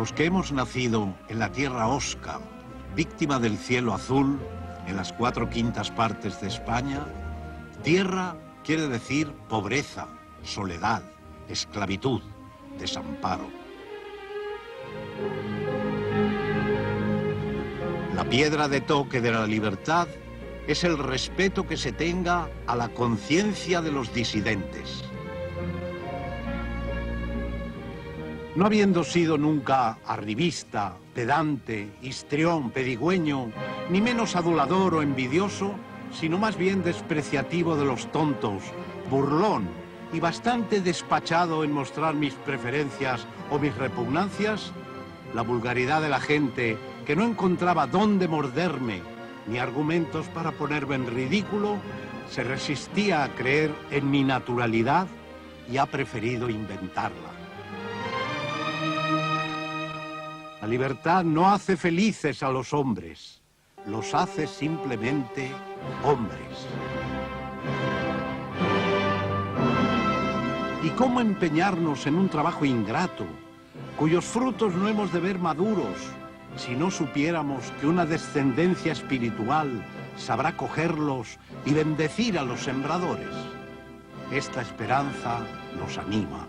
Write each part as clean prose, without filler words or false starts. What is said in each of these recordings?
los que hemos nacido en la tierra hosca, víctima del cielo azul, en las 4/5 partes de España, tierra quiere decir pobreza, soledad, esclavitud, desamparo. La piedra de toque de la libertad es el respeto que se tenga a la conciencia de los disidentes. No habiendo sido nunca arribista, pedante, histrión, pedigüeño, ni menos adulador o envidioso, sino más bien despreciativo de los tontos, burlón y bastante despachado en mostrar mis preferencias o mis repugnancias, la vulgaridad de la gente, que no encontraba dónde morderme ni argumentos para ponerme en ridículo, se resistía a creer en mi naturalidad y ha preferido inventarla. La libertad no hace felices a los hombres, los hace simplemente hombres. ¿Y cómo empeñarnos en un trabajo ingrato, cuyos frutos no hemos de ver maduros, si no supiéramos que una descendencia espiritual sabrá cogerlos y bendecir a los sembradores? Esta esperanza nos anima.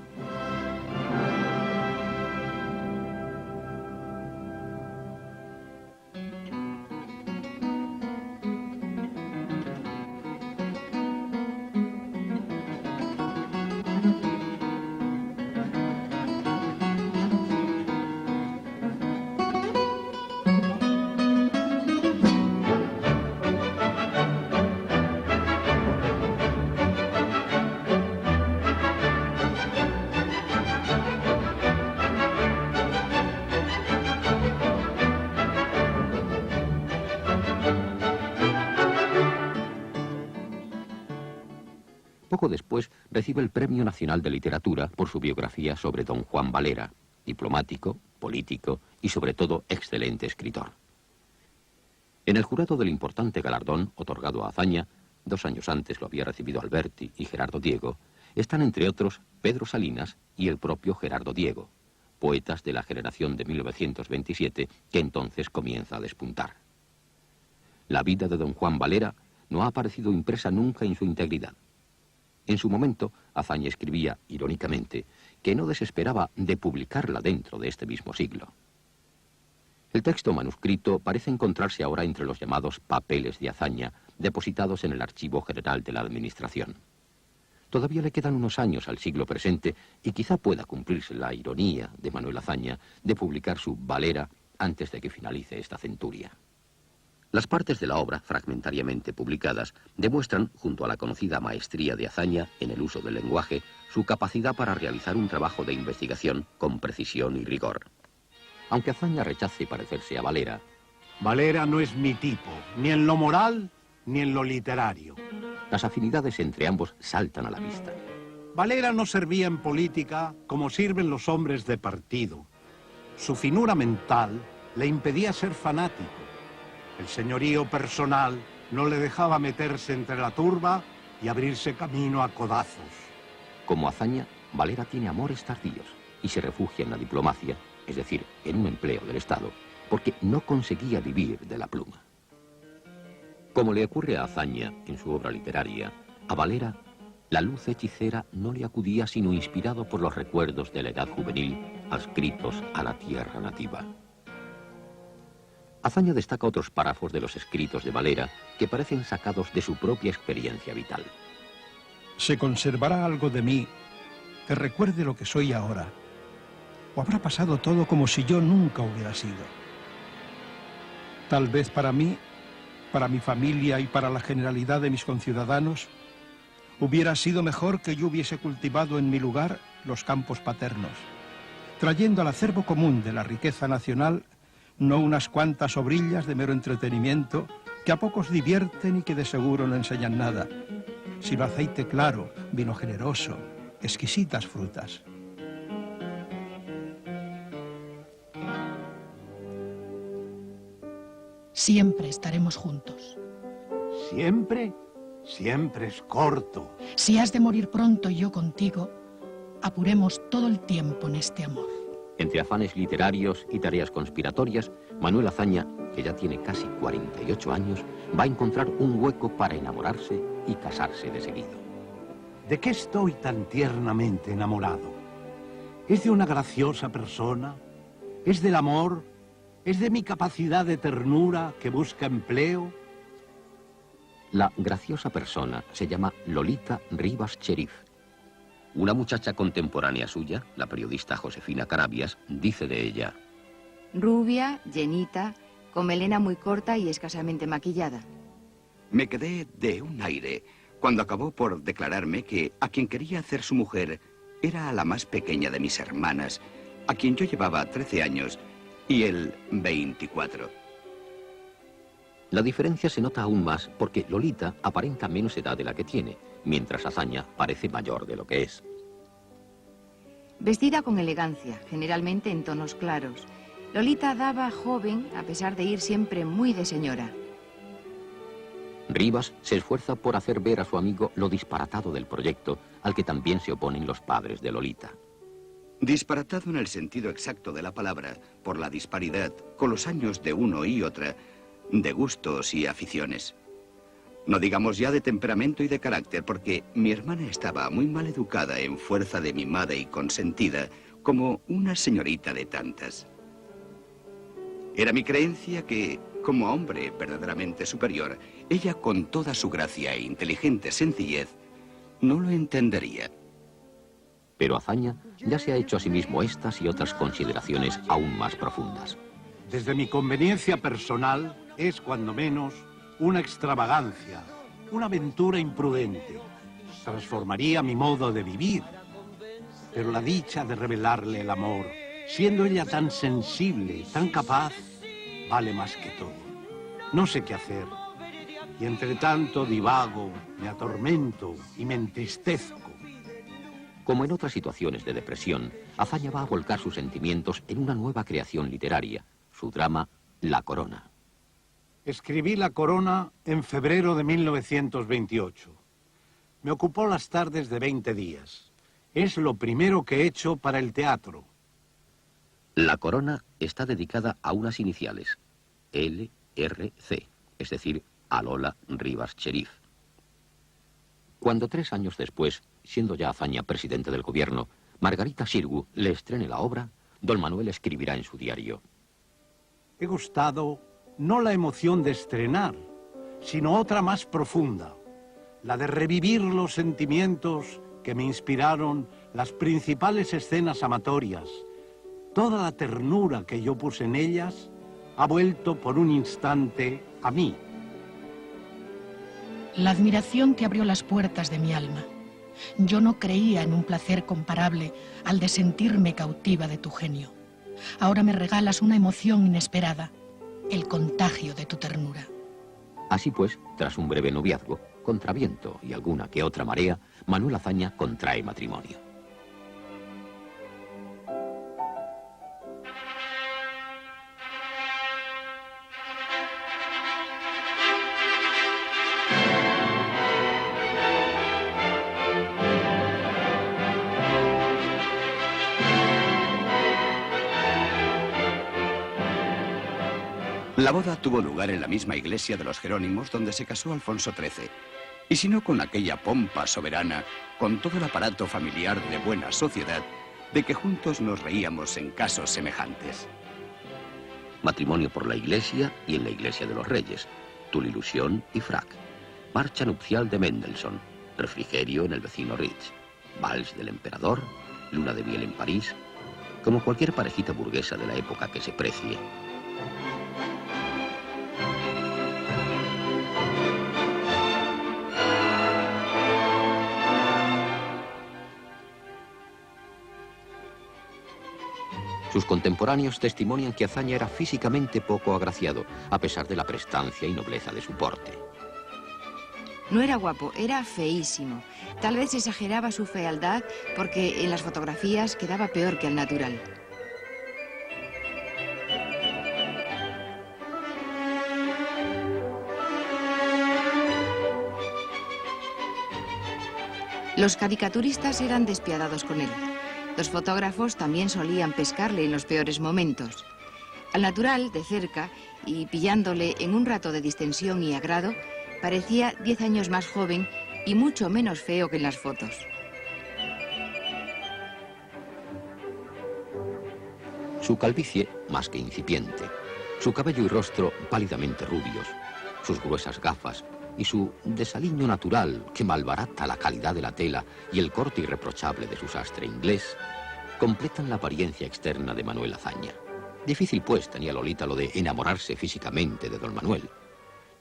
Poco después recibe el Premio Nacional de Literatura por su biografía sobre don Juan Valera, diplomático, político y sobre todo excelente escritor. En el jurado del importante galardón otorgado a Azaña, 2 años antes lo había recibido Alberti y Gerardo Diego, están entre otros Pedro Salinas y el propio Gerardo Diego, poetas de la generación de 1927 que entonces comienza a despuntar. La vida de don Juan Valera no ha aparecido impresa nunca en su integridad. En su momento, Azaña escribía, irónicamente, que no desesperaba de publicarla dentro de este mismo siglo. El texto manuscrito parece encontrarse ahora entre los llamados papeles de Azaña, depositados en el Archivo General de la Administración. Todavía le quedan unos años al siglo presente y quizá pueda cumplirse la ironía de Manuel Azaña de publicar su Valera antes de que finalice esta centuria. Las partes de la obra, fragmentariamente publicadas, demuestran, junto a la conocida maestría de Azaña en el uso del lenguaje, su capacidad para realizar un trabajo de investigación con precisión y rigor. Aunque Azaña rechace parecerse a Valera, Valera no es mi tipo, ni en lo moral ni en lo literario. Las afinidades entre ambos saltan a la vista. Valera no servía en política como sirven los hombres de partido. Su finura mental le impedía ser fanático. El señorío personal no le dejaba meterse entre la turba y abrirse camino a codazos. Como Azaña, Valera tiene amores tardíos y se refugia en la diplomacia, es decir, en un empleo del Estado, porque no conseguía vivir de la pluma. Como le ocurre a Azaña en su obra literaria, a Valera, la luz hechicera no le acudía sino inspirado por los recuerdos de la edad juvenil adscritos a la tierra nativa. Azaña destaca otros párrafos de los escritos de Valera que parecen sacados de su propia experiencia vital. ¿Se conservará algo de mí que recuerde lo que soy ahora? ¿O habrá pasado todo como si yo nunca hubiera sido? Tal vez para mí, para mi familia y para la generalidad de mis conciudadanos, hubiera sido mejor que yo hubiese cultivado en mi lugar los campos paternos, trayendo al acervo común de la riqueza nacional no unas cuantas obrillas de mero entretenimiento que a pocos divierten y que de seguro no enseñan nada, sino aceite claro, vino generoso, exquisitas frutas. Siempre estaremos juntos. ¿Siempre? Siempre es corto. Si has de morir pronto y yo contigo, apuremos todo el tiempo en este amor. Entre afanes literarios y tareas conspiratorias, Manuel Azaña, que ya tiene casi 48 años, va a encontrar un hueco para enamorarse y casarse de seguido. ¿De qué estoy tan tiernamente enamorado? ¿Es de una graciosa persona? ¿Es del amor? ¿Es de mi capacidad de ternura que busca empleo? La graciosa persona se llama Lolita Rivas Cherif. Una muchacha contemporánea suya, la periodista Josefina Carabias, dice de ella: rubia, llenita, con melena muy corta y escasamente maquillada. Me quedé de un aire cuando acabó por declararme que a quien quería hacer su mujer era a la más pequeña de mis hermanas, a quien yo llevaba 13 años y él 24. La diferencia se nota aún más porque Lolita aparenta menos edad de la que tiene, mientras Azaña parece mayor de lo que es. Vestida con elegancia, generalmente en tonos claros, Lolita daba joven a pesar de ir siempre muy de señora. Rivas se esfuerza por hacer ver a su amigo lo disparatado del proyecto, al que también se oponen los padres de Lolita. Disparatado en el sentido exacto de la palabra, por la disparidad, con los años de uno y otra, de gustos y aficiones. No digamos ya de temperamento y de carácter, porque mi hermana estaba muy mal educada en fuerza de mimada y consentida, como una señorita de tantas. Era mi creencia que, como hombre verdaderamente superior, ella con toda su gracia e inteligente sencillez, no lo entendería. Pero Azaña ya se ha hecho a sí mismo estas y otras consideraciones aún más profundas. Desde mi conveniencia personal, es cuando menos una extravagancia, una aventura imprudente. Transformaría mi modo de vivir. Pero la dicha de revelarle el amor, siendo ella tan sensible, tan capaz, vale más que todo. No sé qué hacer. Y entre tanto divago, me atormento y me entristezco. Como en otras situaciones de depresión, Azaña va a volcar sus sentimientos en una nueva creación literaria, su drama La Corona. Escribí La Corona en febrero de 1928. Me ocupó las tardes de 20 días. Es lo primero que he hecho para el teatro. La Corona está dedicada a unas iniciales, LRC, es decir, a Lola Rivas Cherif. Cuando 3 años después, siendo ya Azaña presidente del gobierno, Margarita Xirgu le estrene la obra, don Manuel escribirá en su diario: He gustado no la emoción de estrenar, sino otra más profunda, la de revivir los sentimientos que me inspiraron las principales escenas amatorias. Toda la ternura que yo puse en ellas ha vuelto por un instante a mí. La admiración te abrió las puertas de mi alma. Yo no creía en un placer comparable al de sentirme cautiva de tu genio. Ahora me regalas una emoción inesperada, el contagio de tu ternura. Así pues, tras un breve noviazgo, contra viento y alguna que otra marea, Manuel Azaña contrae matrimonio. La boda tuvo lugar en la misma iglesia de los Jerónimos donde se casó Alfonso XIII. Y si no con aquella pompa soberana, con todo el aparato familiar de buena sociedad, de que juntos nos reíamos en casos semejantes. Matrimonio por la iglesia y en la iglesia de los Reyes, Tulilusión y frac, marcha nupcial de Mendelssohn, refrigerio en el vecino Ritz, vals del emperador, luna de miel en París, como cualquier parejita burguesa de la época que se precie. Sus contemporáneos testimonian que Azaña era físicamente poco agraciado, a pesar de la prestancia y nobleza de su porte. No era guapo, era feísimo. Tal vez exageraba su fealdad porque en las fotografías quedaba peor que al natural. Los caricaturistas eran despiadados con él. Los fotógrafos también solían pescarle en los peores momentos. Al natural, de cerca, y pillándole en un rato de distensión y agrado, parecía 10 años más joven y mucho menos feo que en las fotos. Su calvicie, más que incipiente, su cabello y rostro pálidamente rubios, sus gruesas gafas y su desaliño natural que malbarata la calidad de la tela y el corte irreprochable de su sastre inglés, completan la apariencia externa de Manuel Azaña. Difícil, pues, tenía Lolita lo de enamorarse físicamente de don Manuel.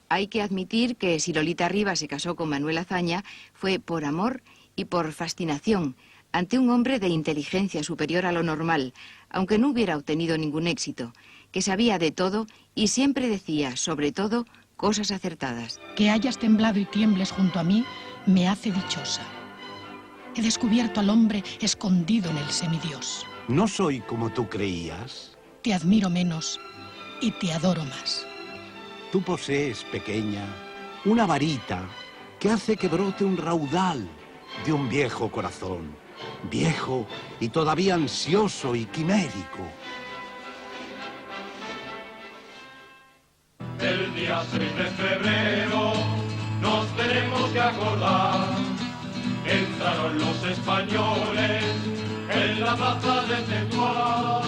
Hay que admitir que si Lolita Rivas se casó con Manuel Azaña fue por amor y por fascinación ante un hombre de inteligencia superior a lo normal, aunque no hubiera obtenido ningún éxito, que sabía de todo y siempre decía, sobre todo, cosas acertadas. Que hayas temblado y tiembles junto a mí me hace dichosa. He descubierto al hombre escondido en el semidios. No soy como tú creías. Te admiro menos y te adoro más. Tú posees, pequeña, una varita que hace que brote un raudal de un viejo corazón. Viejo y todavía ansioso y quimérico. El día 6 de febrero nos tenemos que acordar. Entraron los españoles en la plaza de Tetuán.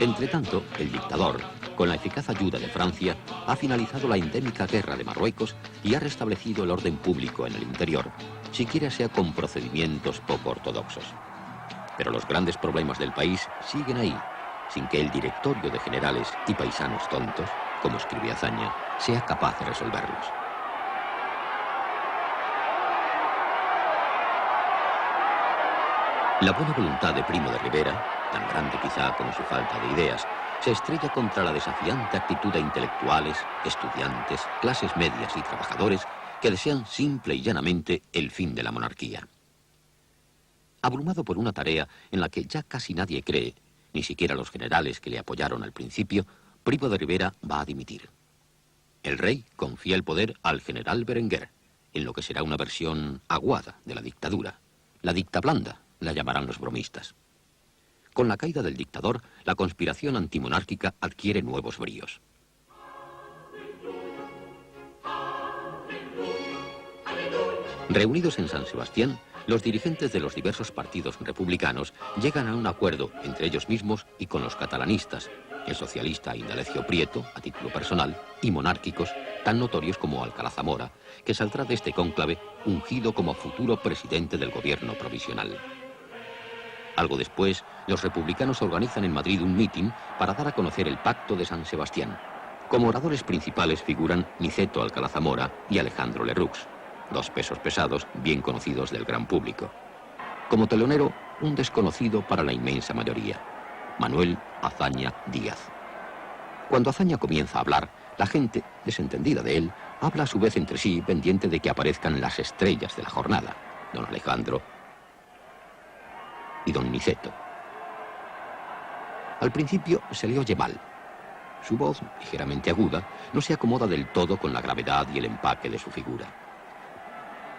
Entretanto, el dictador, con la eficaz ayuda de Francia, ha finalizado la endémica guerra de Marruecos y ha restablecido el orden público en el interior, siquiera sea con procedimientos poco ortodoxos. Pero los grandes problemas del país siguen ahí, sin que el directorio de generales y paisanos tontos, como escribe Azaña, sea capaz de resolverlos. La buena voluntad de Primo de Rivera, tan grande quizá como su falta de ideas, se estrella contra la desafiante actitud de intelectuales, estudiantes, clases medias y trabajadores que desean simple y llanamente el fin de la monarquía. Abrumado por una tarea en la que ya casi nadie cree, ni siquiera los generales que le apoyaron al principio, Primo de Rivera va a dimitir. El rey confía el poder al general Berenguer, en lo que será una versión aguada de la dictadura. La dicta blanda, la llamarán los bromistas. Con la caída del dictador, la conspiración antimonárquica adquiere nuevos bríos. Reunidos en San Sebastián, los dirigentes de los diversos partidos republicanos llegan a un acuerdo entre ellos mismos y con los catalanistas, el socialista Indalecio Prieto, a título personal, y monárquicos, tan notorios como Alcalá Zamora, que saldrá de este cónclave ungido como futuro presidente del gobierno provisional. Algo después, los republicanos organizan en Madrid un mitin para dar a conocer el Pacto de San Sebastián. Como oradores principales figuran Niceto Alcalá Zamora y Alejandro Lerroux, dos pesos pesados bien conocidos del gran público. Como telonero, un desconocido para la inmensa mayoría, Manuel Azaña Díaz. Cuando Azaña comienza a hablar, la gente, desentendida de él, habla a su vez entre sí, pendiente de que aparezcan las estrellas de la jornada, don Alejandro y don Niceto. Al principio se le oye mal. Su voz, ligeramente aguda, no se acomoda del todo con la gravedad y el empaque de su figura.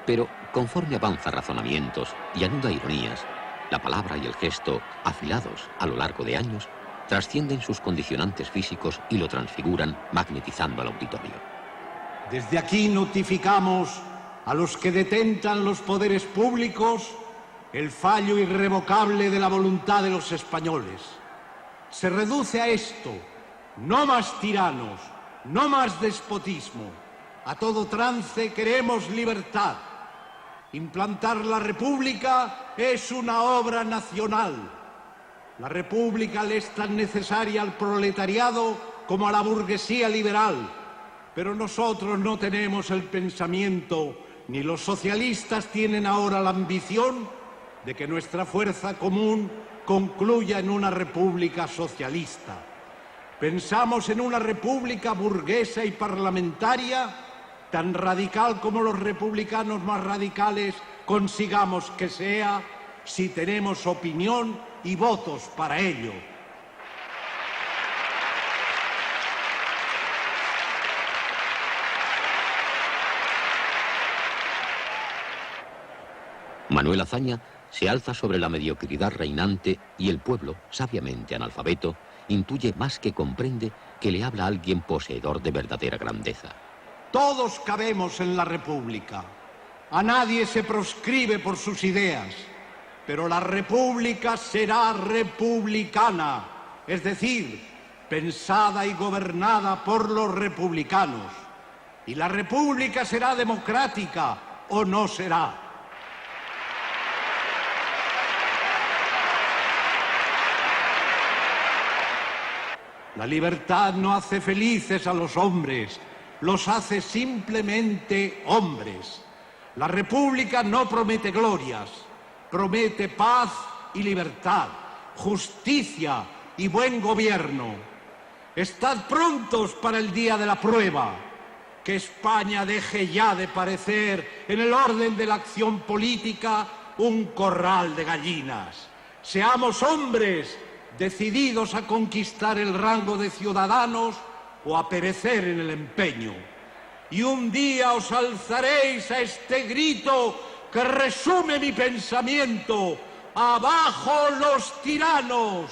Pero conforme avanza razonamientos y anuda ironías, la palabra y el gesto, afilados a lo largo de años, trascienden sus condicionantes físicos y lo transfiguran, magnetizando al auditorio. Desde aquí notificamos a los que detentan los poderes públicos el fallo irrevocable de la voluntad de los españoles. Se reduce a esto: no más tiranos, no más despotismo. A todo trance queremos libertad. Implantar la República es una obra nacional. La República le es tan necesaria al proletariado como a la burguesía liberal. Pero nosotros no tenemos el pensamiento, ni los socialistas tienen ahora la ambición de que nuestra fuerza común concluya en una república socialista. Pensamos en una república burguesa y parlamentaria, tan radical como los republicanos más radicales consigamos que sea, si tenemos opinión y votos para ello. Manuel Azaña se alza sobre la mediocridad reinante y el pueblo, sabiamente analfabeto, intuye más que comprende que le habla alguien poseedor de verdadera grandeza. Todos cabemos en la República. A nadie se proscribe por sus ideas, pero la República será republicana, es decir, pensada y gobernada por los republicanos. Y la República será democrática o no será. La libertad no hace felices a los hombres, los hace simplemente hombres. La República no promete glorias, promete paz y libertad, justicia y buen gobierno. Estad prontos para el día de la prueba. Que España deje ya de parecer, en el orden de la acción política, un corral de gallinas. Seamos hombres decididos a conquistar el rango de ciudadanos o a perecer en el empeño. Y un día os alzaréis a este grito que resume mi pensamiento: ¡abajo los tiranos!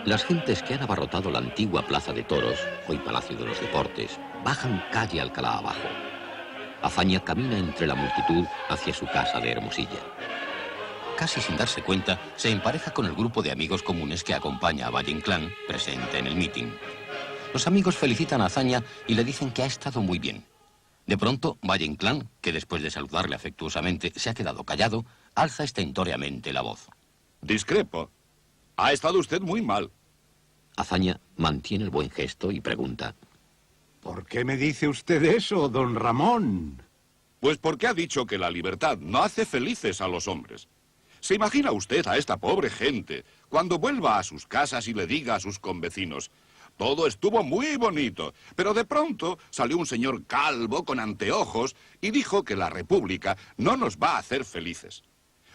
Las gentes que han abarrotado la antigua Plaza de Toros, hoy Palacio de los Deportes, bajan calle Alcalá abajo. Azaña camina entre la multitud hacia su casa de Hermosilla. Casi sin darse cuenta, se empareja con el grupo de amigos comunes que acompaña a Valle Inclán, presente en el mitin. Los amigos felicitan a Azaña y le dicen que ha estado muy bien. De pronto, Valle Inclán, que después de saludarle afectuosamente se ha quedado callado, alza estentóreamente la voz. Discrepo. Ha estado usted muy mal. Azaña mantiene el buen gesto y pregunta. ¿Por qué me dice usted eso, don Ramón? Pues porque ha dicho que la libertad no hace felices a los hombres. ¿Se imagina usted a esta pobre gente cuando vuelva a sus casas y le diga a sus convecinos: todo estuvo muy bonito, pero de pronto salió un señor calvo con anteojos y dijo que la República no nos va a hacer felices?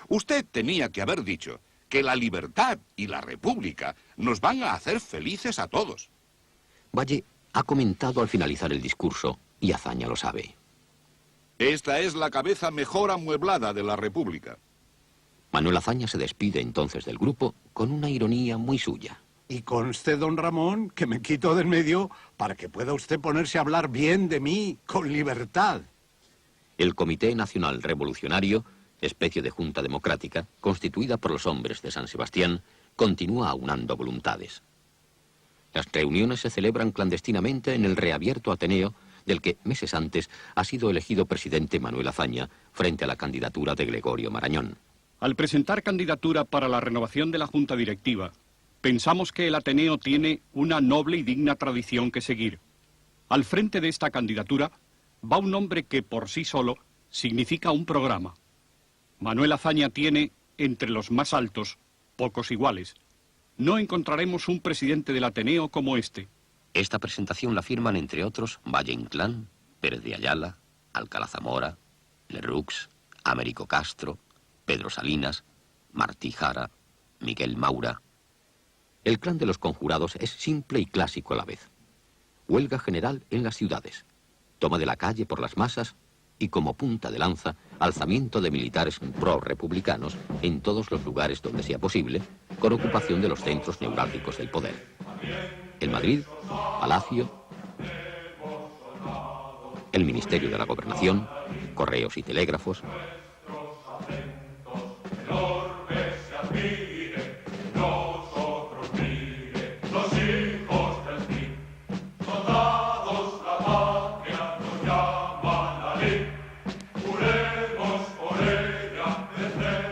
Usted tenía que haber dicho que la libertad y la República nos van a hacer felices a todos. Valle ha comentado al finalizar el discurso, y Azaña lo sabe. Esta es la cabeza mejor amueblada de la República. Manuel Azaña se despide entonces del grupo con una ironía muy suya. Y conste, don Ramón, que me quito del medio para que pueda usted ponerse a hablar bien de mí, con libertad. El Comité Nacional Revolucionario, especie de junta democrática, constituida por los hombres de San Sebastián, continúa aunando voluntades. Las reuniones se celebran clandestinamente en el reabierto Ateneo, del que meses antes ha sido elegido presidente Manuel Azaña frente a la candidatura de Gregorio Marañón. Al presentar candidatura para la renovación de la Junta Directiva, pensamos que el Ateneo tiene una noble y digna tradición que seguir. Al frente de esta candidatura va un hombre que por sí solo significa un programa. Manuel Azaña tiene, entre los más altos, pocos iguales. No encontraremos un presidente del Ateneo como este. Esta presentación la firman, entre otros, Valle Inclán, Pérez de Ayala, Alcalá Zamora, Lerroux, Américo Castro, Pedro Salinas, Martí Jara, Miguel Maura. El clan de los conjurados es simple y clásico a la vez. Huelga general en las ciudades, toma de la calle por las masas y, como punta de lanza, alzamiento de militares pro-republicanos en todos los lugares donde sea posible, con ocupación de los centros neurálgicos del poder. En Madrid, Palacio, el Ministerio de la Gobernación, correos y telégrafos.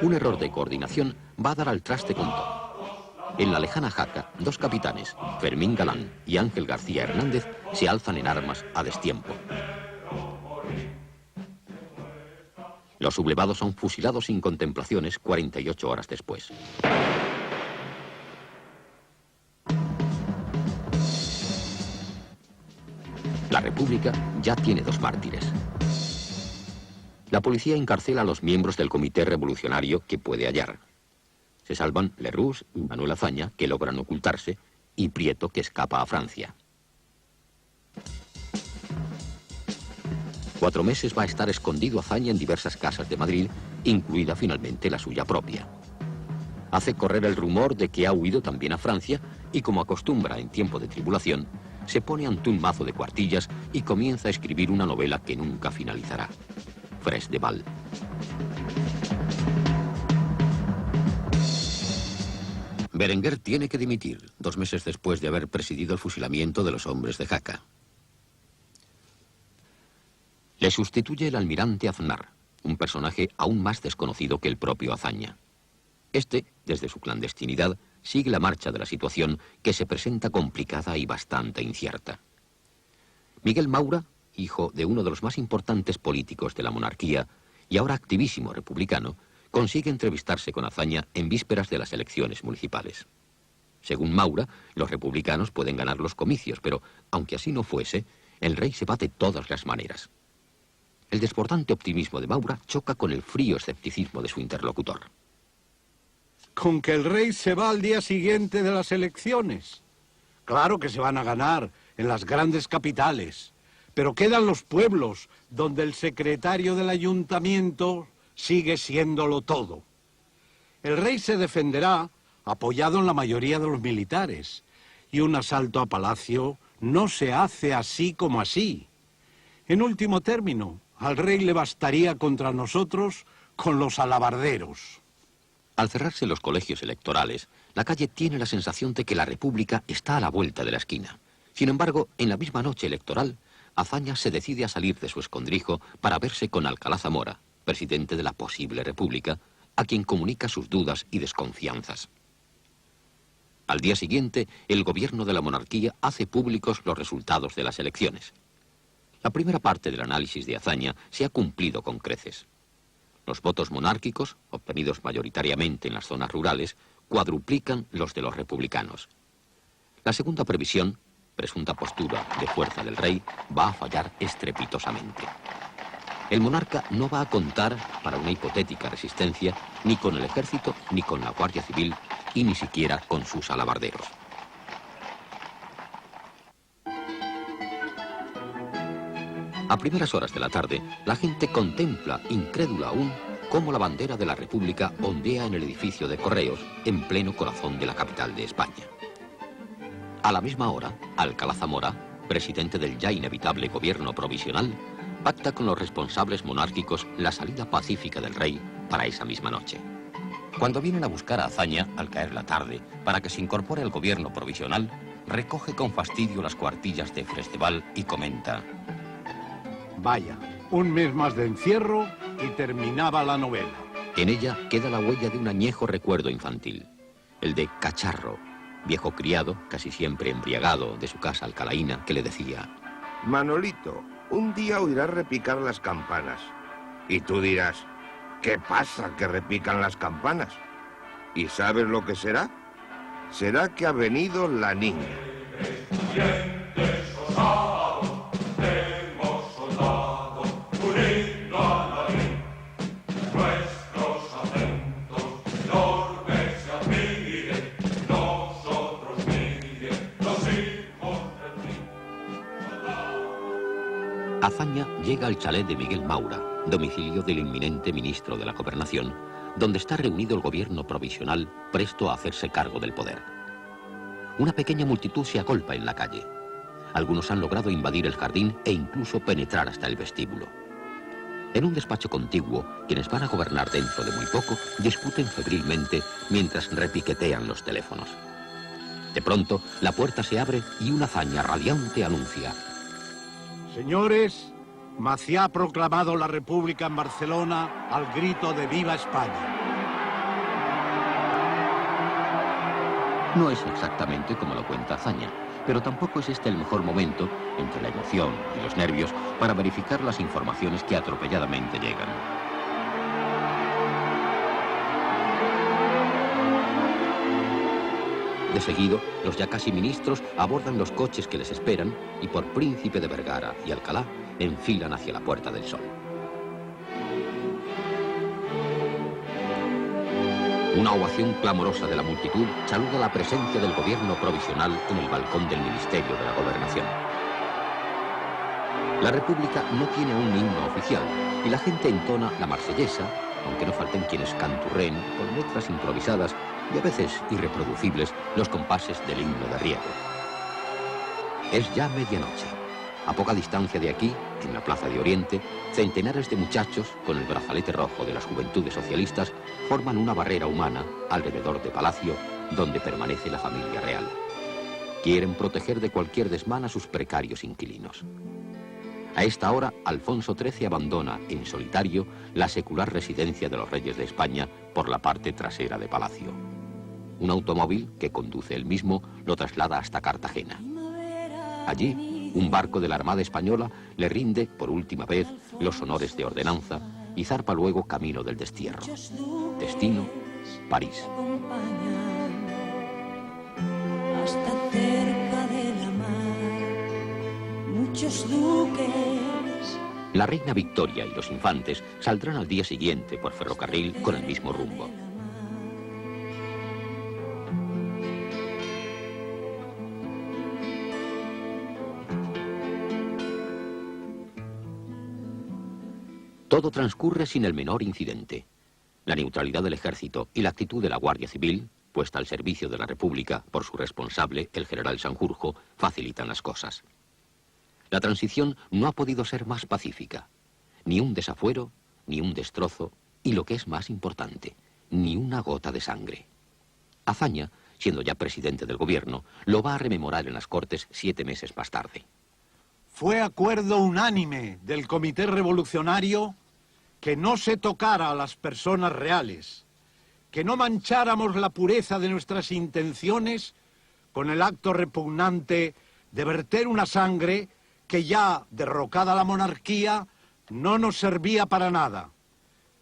Un error de coordinación va a dar al traste con todo. En la lejana Jaca, dos capitanes, Fermín Galán y Ángel García Hernández, se alzan en armas a destiempo. Los sublevados son fusilados sin contemplaciones 48 horas después. La República ya tiene dos mártires. La policía encarcela a los miembros del Comité Revolucionario que puede hallar. Se salvan Lerroux y Manuel Azaña, que logran ocultarse, y Prieto, que escapa a Francia. 4 meses va a estar escondido Azaña en diversas casas de Madrid, incluida finalmente la suya propia. Hace correr el rumor de que ha huido también a Francia y, como acostumbra en tiempo de tribulación, se pone ante un mazo de cuartillas y comienza a escribir una novela que nunca finalizará. Fres de Val. Berenguer tiene que dimitir 2 meses después de haber presidido el fusilamiento de los hombres de Jaca. Le sustituye el almirante Aznar, un personaje aún más desconocido que el propio Azaña. Este, desde su clandestinidad, sigue la marcha de la situación que se presenta complicada y bastante incierta. Miguel Maura, hijo de uno de los más importantes políticos de la monarquía y ahora activísimo republicano, consigue entrevistarse con Azaña en vísperas de las elecciones municipales. Según Maura, los republicanos pueden ganar los comicios, pero, aunque así no fuese, el rey se va de todas las maneras. El desbordante optimismo de Maura choca con el frío escepticismo de su interlocutor. Con que el rey se va al día siguiente de las elecciones. Claro que se van a ganar en las grandes capitales, pero quedan los pueblos donde el secretario del ayuntamiento sigue siéndolo todo. El rey se defenderá apoyado en la mayoría de los militares, y un asalto a palacio no se hace así como así. En último término, al rey le bastaría contra nosotros con los alabarderos. Al cerrarse los colegios electorales, la calle tiene la sensación de que la República está a la vuelta de la esquina. Sin embargo, en la misma noche electoral, Azaña se decide a salir de su escondrijo para verse con Alcalá Zamora, presidente de la posible República, a quien comunica sus dudas y desconfianzas. Al día siguiente, el gobierno de la monarquía hace públicos los resultados de las elecciones. La primera parte del análisis de Azaña se ha cumplido con creces. Los votos monárquicos, obtenidos mayoritariamente en las zonas rurales, cuadruplican los de los republicanos. La segunda previsión, presunta postura de fuerza del rey, va a fallar estrepitosamente. El monarca no va a contar para una hipotética resistencia ni con el ejército, ni con la Guardia Civil, y ni siquiera con sus alabarderos. A primeras horas de la tarde, la gente contempla, incrédula aún, cómo la bandera de la República ondea en el edificio de Correos, en pleno corazón de la capital de España. A la misma hora, Alcalá Zamora, presidente del ya inevitable gobierno provisional, pacta con los responsables monárquicos la salida pacífica del rey para esa misma noche. Cuando vienen a buscar a Azaña, al caer la tarde, para que se incorpore al gobierno provisional, recoge con fastidio las cuartillas de Fres de Val y comenta: Vaya, un mes más de encierro y terminaba la novela. En ella queda la huella de un añejo recuerdo infantil, el de Cacharro, viejo criado, casi siempre embriagado, de su casa alcalaína, que le decía: Manolito, un día oirás repicar las campanas. Y tú dirás: ¿qué pasa que repican las campanas? ¿Y sabes lo que será? Será que ha venido la niña. Azaña llega al chalet de Miguel Maura, domicilio del inminente ministro de la Gobernación, donde está reunido el gobierno provisional presto a hacerse cargo del poder. Una pequeña multitud se agolpa en la calle. Algunos han logrado invadir el jardín e incluso penetrar hasta el vestíbulo. En un despacho contiguo, quienes van a gobernar dentro de muy poco discuten febrilmente mientras repiquetean los teléfonos. De pronto, la puerta se abre y una Azaña radiante anuncia: Señores, Maciá ha proclamado la República en Barcelona al grito de ¡Viva España! No es exactamente como lo cuenta Azaña, pero tampoco es este el mejor momento, entre la emoción y los nervios, para verificar las informaciones que atropelladamente llegan. De seguido, los ya casi ministros abordan los coches que les esperan y por Príncipe de Vergara y Alcalá enfilan hacia la Puerta del Sol. Una ovación clamorosa de la multitud saluda la presencia del gobierno provisional en el balcón del Ministerio de la Gobernación. La República no tiene un himno oficial y la gente entona la marsellesa, aunque no falten quienes canturreen con letras improvisadas y a veces irreproducibles los compases del himno de riego. Es ya medianoche. A poca distancia de aquí, en la Plaza de Oriente, centenares de muchachos, con el brazalete rojo de las juventudes socialistas, forman una barrera humana alrededor de Palacio, donde permanece la familia real. Quieren proteger de cualquier desmán a sus precarios inquilinos. A esta hora, Alfonso XIII abandona, en solitario, la secular residencia de los reyes de España por la parte trasera de Palacio. Un automóvil, que conduce él mismo, lo traslada hasta Cartagena. Allí, un barco de la Armada Española le rinde, por última vez, los honores de ordenanza y zarpa luego camino del destierro. Destino, París. Hasta cerca de la mar, muchos duques. La reina Victoria y los infantes saldrán al día siguiente por ferrocarril con el mismo rumbo. Todo transcurre sin el menor incidente. La neutralidad del ejército y la actitud de la Guardia Civil, puesta al servicio de la República por su responsable, el general Sanjurjo, facilitan las cosas. La transición no ha podido ser más pacífica. Ni un desafuero, ni un destrozo, y lo que es más importante, ni una gota de sangre. Azaña, siendo ya presidente del gobierno, lo va a rememorar en las Cortes 7 meses más tarde. Fue acuerdo unánime del Comité Revolucionario que no se tocara a las personas reales, que no mancháramos la pureza de nuestras intenciones con el acto repugnante de verter una sangre que ya, derrocada la monarquía, no nos servía para nada.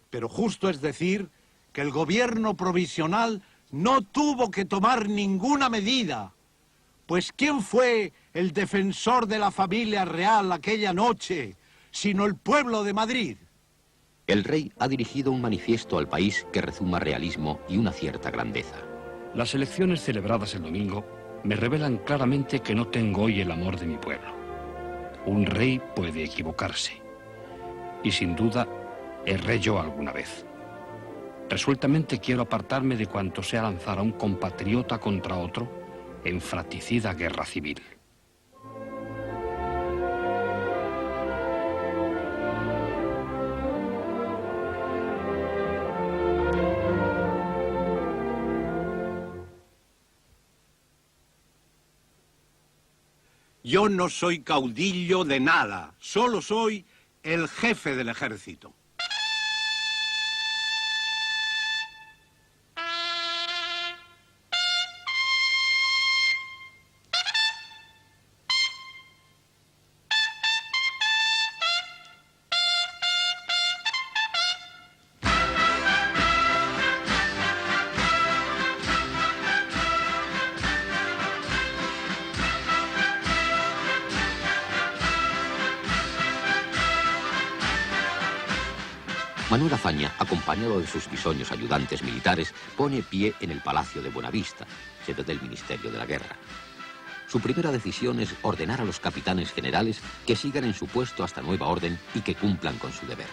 Pero justo es decir que el gobierno provisional no tuvo que tomar ninguna medida, pues ¿quién fue el defensor de la familia real aquella noche, sino el pueblo de Madrid? El rey ha dirigido un manifiesto al país que rezuma realismo y una cierta grandeza. Las elecciones celebradas el domingo me revelan claramente que no tengo hoy el amor de mi pueblo. Un rey puede equivocarse. Y sin duda, erré yo alguna vez. Resueltamente quiero apartarme de cuanto sea lanzar a un compatriota contra otro en fratricida guerra civil. Yo no soy caudillo de nada, solo soy el jefe del ejército. Manuel Azaña, acompañado de sus bisoños ayudantes militares, pone pie en el Palacio de Buenavista, sede del Ministerio de la Guerra. Su primera decisión es ordenar a los capitanes generales que sigan en su puesto hasta nueva orden y que cumplan con su deber.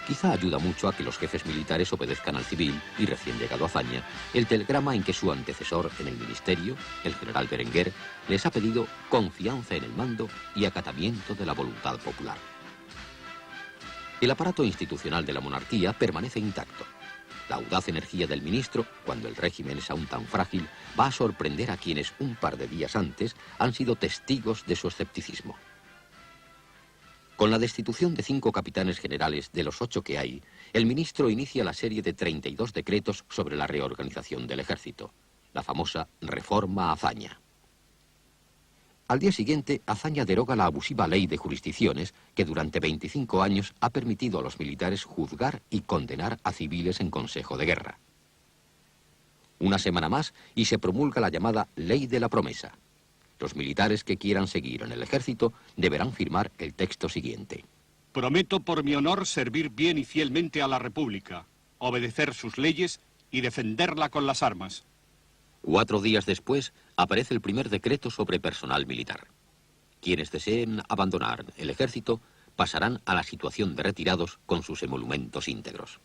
Quizá ayuda mucho a que los jefes militares obedezcan al civil y recién llegado Azaña, el telegrama en que su antecesor en el ministerio, el general Berenguer, les ha pedido confianza en el mando y acatamiento de la voluntad popular. El aparato institucional de la monarquía permanece intacto. La audaz energía del ministro, cuando el régimen es aún tan frágil, va a sorprender a quienes un par de días antes han sido testigos de su escepticismo. Con la destitución de 5 capitanes generales de los 8 que hay, el ministro inicia la serie de 32 decretos sobre la reorganización del ejército, la famosa Reforma Azaña. Al día siguiente, Azaña deroga la abusiva ley de jurisdicciones que durante 25 años ha permitido a los militares juzgar y condenar a civiles en consejo de guerra. Una semana más y se promulga la llamada Ley de la Promesa. Los militares que quieran seguir en el ejército deberán firmar el texto siguiente. Prometo por mi honor servir bien y fielmente a la República, obedecer sus leyes y defenderla con las armas. 4 días después aparece el primer decreto sobre personal militar. Quienes deseen abandonar el ejército pasarán a la situación de retirados con sus emolumentos íntegros.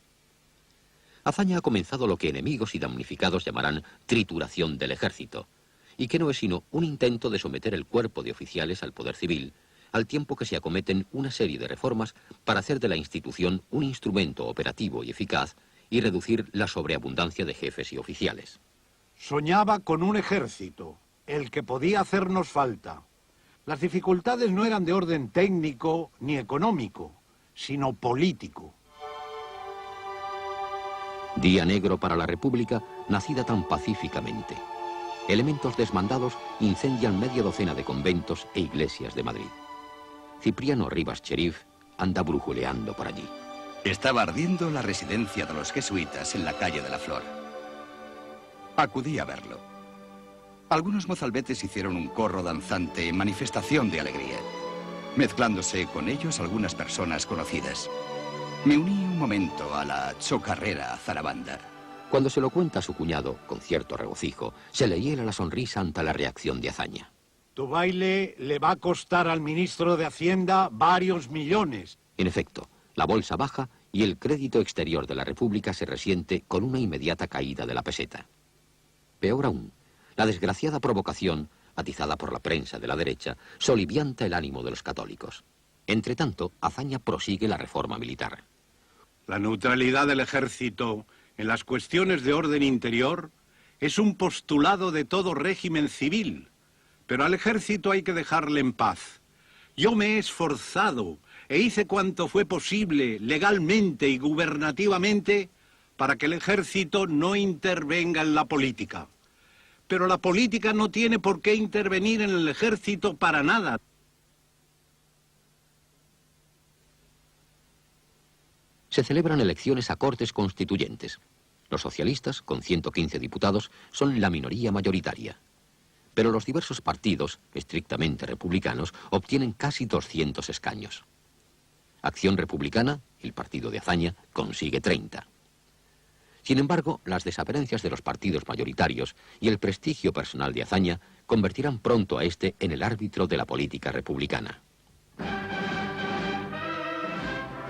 Azaña ha comenzado lo que enemigos y damnificados llamarán trituración del ejército, y que no es sino un intento de someter el cuerpo de oficiales al poder civil, al tiempo que se acometen una serie de reformas para hacer de la institución un instrumento operativo y eficaz y reducir la sobreabundancia de jefes y oficiales. Soñaba con un ejército, el que podía hacernos falta. Las dificultades no eran de orden técnico ni económico, sino político. Día negro para la República, nacida tan pacíficamente. Elementos desmandados incendian media docena de conventos e iglesias de Madrid. Cipriano Rivas Cherif anda brujuleando por allí. Estaba ardiendo la residencia de los jesuitas en la calle de la Flor. Acudí a verlo. Algunos mozalbetes hicieron un corro danzante en manifestación de alegría, mezclándose con ellos algunas personas conocidas. Me uní un momento a la chocarrera zarabanda. Cuando se lo cuenta a su cuñado, con cierto regocijo, se le hiela la sonrisa ante la reacción de Azaña. Tu baile le va a costar al ministro de Hacienda varios millones. En efecto, la bolsa baja y el crédito exterior de la República se resiente con una inmediata caída de la peseta. Peor aún, la desgraciada provocación, atizada por la prensa de la derecha, solivianta el ánimo de los católicos. Entretanto, Azaña prosigue la reforma militar. La neutralidad del ejército en las cuestiones de orden interior es un postulado de todo régimen civil, pero al ejército hay que dejarle en paz. Yo me he esforzado e hice cuanto fue posible legalmente y gubernativamente para que el ejército no intervenga en la política. Pero la política no tiene por qué intervenir en el ejército para nada. Se celebran elecciones a Cortes Constituyentes. Los socialistas, con 115 diputados, son la minoría mayoritaria. Pero los diversos partidos, estrictamente republicanos, obtienen casi 200 escaños. Acción Republicana, el partido de Azaña, consigue 30. Sin embargo, las desavenencias de los partidos mayoritarios y el prestigio personal de Azaña convertirán pronto a este en el árbitro de la política republicana.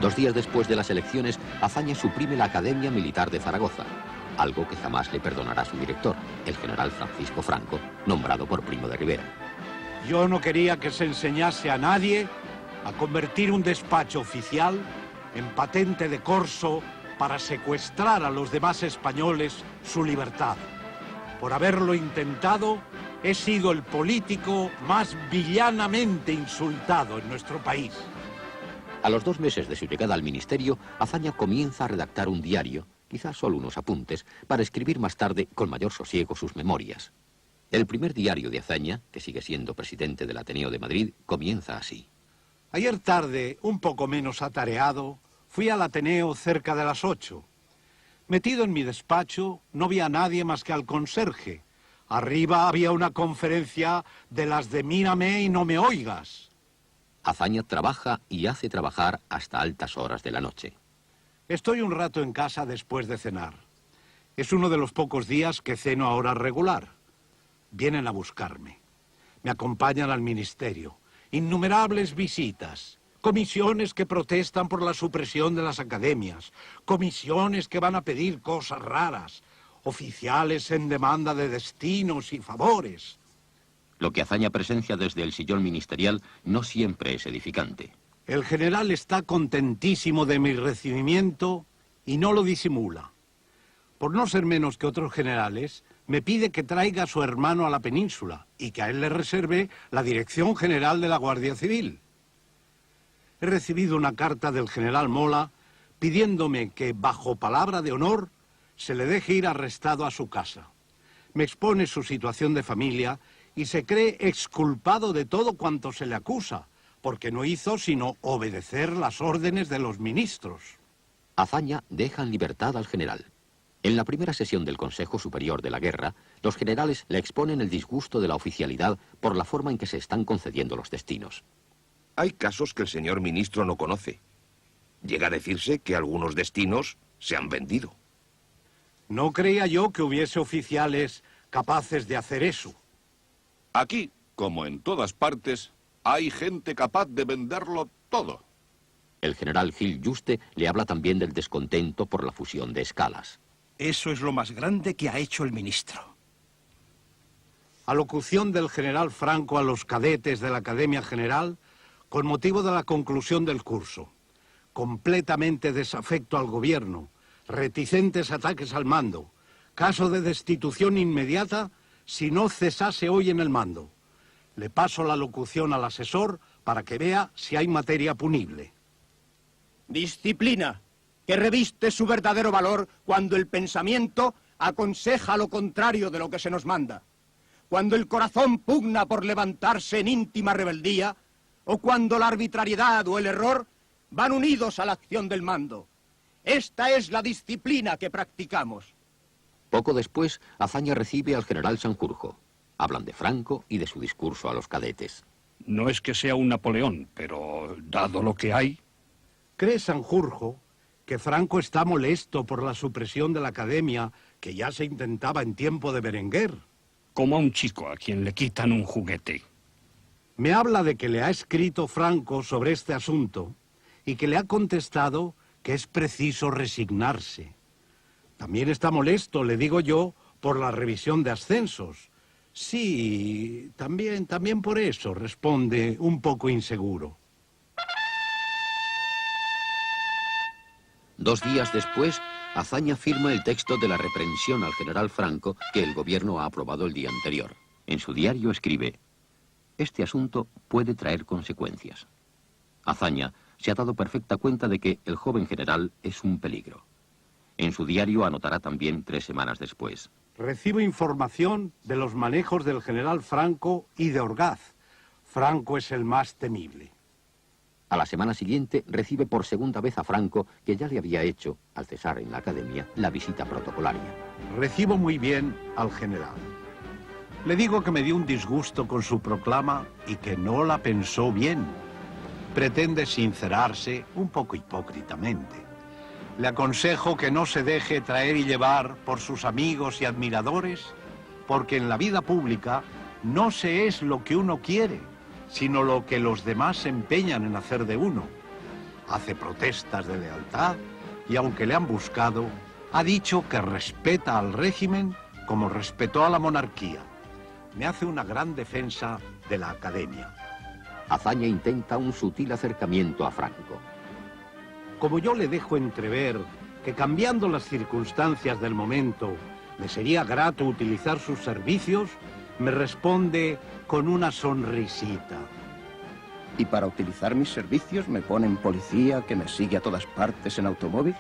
2 días después de las elecciones, Azaña suprime la Academia Militar de Zaragoza, algo que jamás le perdonará su director, el general Francisco Franco, nombrado por Primo de Rivera. Yo no quería que se enseñase a nadie a convertir un despacho oficial en patente de corso para secuestrar a los demás españoles su libertad. Por haberlo intentado, he sido el político más villanamente insultado en nuestro país. A los 2 meses de su llegada al ministerio, Azaña comienza a redactar un diario, quizás solo unos apuntes, para escribir más tarde con mayor sosiego sus memorias. El primer diario de Azaña, que sigue siendo presidente del Ateneo de Madrid, comienza así. Ayer tarde, un poco menos atareado, fui al Ateneo cerca de las 8. Metido en mi despacho, no vi a nadie más que al conserje. Arriba había una conferencia de las de mírame y no me oigas. Azaña trabaja y hace trabajar hasta altas horas de la noche. Estoy un rato en casa después de cenar. Es uno de los pocos días que ceno a hora regular. Vienen a buscarme. Me acompañan al ministerio. Innumerables visitas. Comisiones que protestan por la supresión de las academias. Comisiones que van a pedir cosas raras. Oficiales en demanda de destinos y favores. Lo que Azaña presencia desde el sillón ministerial no siempre es edificante. El general está contentísimo de mi recibimiento y no lo disimula. Por no ser menos que otros generales, me pide que traiga a su hermano a la península y que a él le reserve la dirección general de la Guardia Civil. He recibido una carta del general Mola pidiéndome que, bajo palabra de honor, se le deje ir arrestado a su casa. Me expone su situación de familia y se cree exculpado de todo cuanto se le acusa, porque no hizo sino obedecer las órdenes de los ministros. Azaña deja en libertad al general. En la primera sesión del Consejo Superior de la Guerra, los generales le exponen el disgusto de la oficialidad por la forma en que se están concediendo los destinos. Hay casos que el señor ministro no conoce. Llega a decirse que algunos destinos se han vendido. No creía yo que hubiese oficiales capaces de hacer eso. Aquí, como en todas partes, hay gente capaz de venderlo todo. El general Gil Juste le habla también del descontento por la fusión de escalas. Eso es lo más grande que ha hecho el ministro. Alocución del general Franco a los cadetes de la Academia General con motivo de la conclusión del curso. Completamente desafecto al gobierno, reticentes ataques al mando, caso de destitución inmediata si no cesase hoy en el mando. Le paso la locución al asesor para que vea si hay materia punible. Disciplina, que reviste su verdadero valor cuando el pensamiento aconseja lo contrario de lo que se nos manda, cuando el corazón pugna por levantarse en íntima rebeldía, o cuando la arbitrariedad o el error van unidos a la acción del mando. Esta es la disciplina que practicamos. Poco después, Azaña recibe al general Sanjurjo. Hablan de Franco y de su discurso a los cadetes. No es que sea un Napoleón, pero dado lo que hay... ¿Cree Sanjurjo que Franco está molesto por la supresión de la Academia que ya se intentaba en tiempo de Berenguer? Como a un chico a quien le quitan un juguete. Me habla de que le ha escrito Franco sobre este asunto y que le ha contestado que es preciso resignarse. También está molesto, le digo yo, por la revisión de ascensos. Sí, también por eso, responde un poco inseguro. 2 días después, Azaña firma el texto de la reprensión al general Franco que el gobierno ha aprobado el día anterior. En su diario escribe: este asunto puede traer consecuencias. Azaña se ha dado perfecta cuenta de que el joven general es un peligro. En su diario anotará también 3 semanas después: recibo información de los manejos del general Franco y de Orgaz. Franco es el más temible. A la semana siguiente recibe por segunda vez a Franco, que ya le había hecho, al cesar en la academia, la visita protocolaria. Recibo muy bien al general. Le digo que me dio un disgusto con su proclama y que no la pensó bien. Pretende sincerarse un poco hipócritamente. Le aconsejo que no se deje traer y llevar por sus amigos y admiradores, porque en la vida pública no se es lo que uno quiere, sino lo que los demás se empeñan en hacer de uno. Hace protestas de lealtad y aunque le han buscado, ha dicho que respeta al régimen como respetó a la monarquía. Me hace una gran defensa de la Academia. Azaña intenta un sutil acercamiento a Franco. Como yo le dejo entrever que cambiando las circunstancias del momento le sería grato utilizar sus servicios, me responde con una sonrisita. ¿Y para utilizar mis servicios me ponen policía que me sigue a todas partes en automóvil?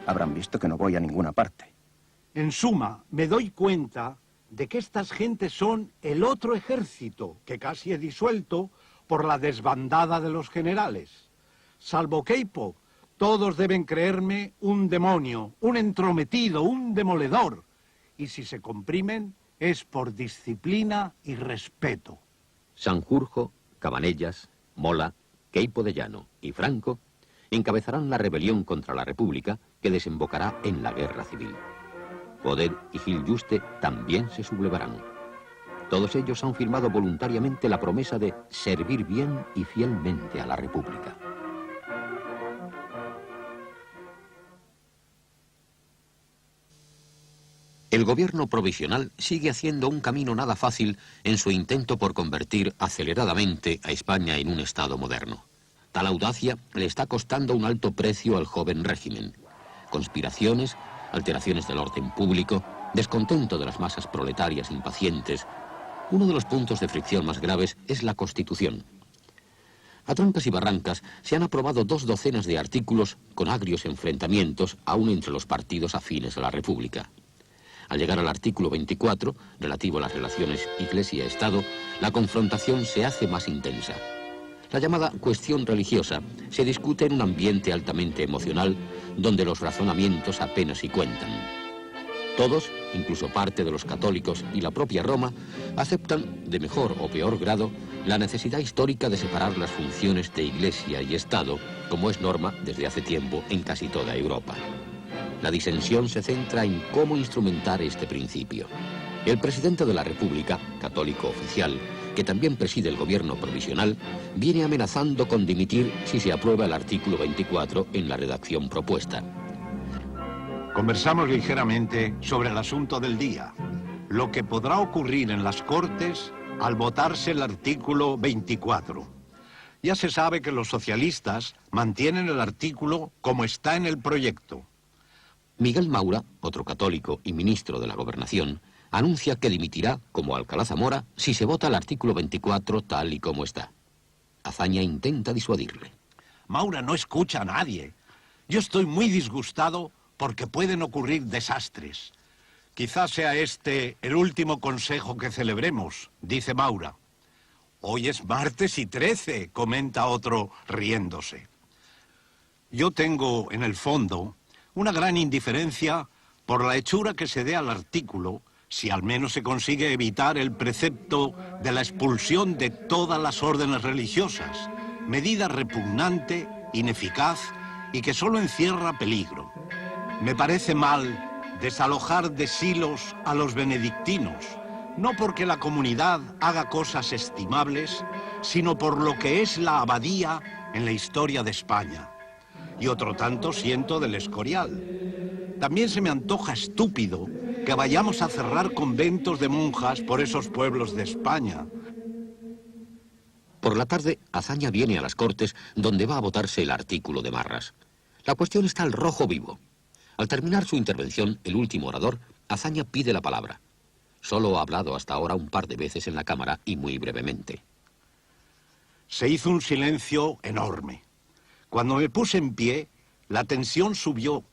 Habrán visto que no voy a ninguna parte. En suma, me doy cuenta de que estas gentes son el otro ejército que casi he disuelto por la desbandada de los generales. Salvo Queipo, todos deben creerme un demonio, un entrometido, un demoledor. Y si se comprimen, es por disciplina y respeto. Sanjurjo, Cabanellas, Mola, Queipo de Llano y Franco encabezarán la rebelión contra la República que desembocará en la guerra civil. Godet y Gil Juste también se sublevarán. Todos ellos han firmado voluntariamente la promesa de servir bien y fielmente a la República. El gobierno provisional sigue haciendo un camino nada fácil en su intento por convertir aceleradamente a España en un Estado moderno. Tal audacia le está costando un alto precio al joven régimen. Conspiraciones, alteraciones del orden público, descontento de las masas proletarias impacientes. Uno de los puntos de fricción más graves es la Constitución. A trancas y barrancas se han aprobado 2 docenas de artículos con agrios enfrentamientos aún entre los partidos afines a la República. Al llegar al artículo 24, relativo a las relaciones Iglesia-Estado, la confrontación se hace más intensa. La llamada cuestión religiosa se discute en un ambiente altamente emocional, donde los razonamientos apenas si cuentan. Todos, incluso parte de los católicos y la propia Roma, aceptan, de mejor o peor grado, la necesidad histórica de separar las funciones de Iglesia y Estado, como es norma desde hace tiempo en casi toda Europa. La disensión se centra en cómo instrumentar este principio. El presidente de la República, católico oficial, que también preside el gobierno provisional, viene amenazando con dimitir si se aprueba el artículo 24 en la redacción propuesta. Conversamos ligeramente sobre el asunto del día, lo que podrá ocurrir en las Cortes al votarse el artículo 24. Ya se sabe que los socialistas mantienen el artículo como está en el proyecto. Miguel Maura, otro católico y ministro de la Gobernación, anuncia que dimitirá como Alcalá Zamora si se vota el artículo 24 tal y como está. Azaña intenta disuadirle. Maura no escucha a nadie. Yo estoy muy disgustado porque pueden ocurrir desastres. Quizás sea este el último consejo que celebremos, dice Maura. Hoy es martes y 13, comenta otro riéndose. Yo tengo, en el fondo, una gran indiferencia por la hechura que se dé al artículo si al menos se consigue evitar el precepto de la expulsión de todas las órdenes religiosas, medida repugnante, ineficaz y que solo encierra peligro. Me parece mal desalojar de silos a los benedictinos, no porque la comunidad haga cosas estimables, sino por lo que es la abadía en la historia de España. Y otro tanto siento del Escorial. También se me antoja estúpido que vayamos a cerrar conventos de monjas por esos pueblos de España. Por la tarde, Azaña viene a las Cortes, donde va a votarse el artículo de Marras. La cuestión está al rojo vivo. Al terminar su intervención, el último orador, Azaña pide la palabra. Solo ha hablado hasta ahora un par de veces en la Cámara y muy brevemente. Se hizo un silencio enorme. Cuando me puse en pie, la tensión subió.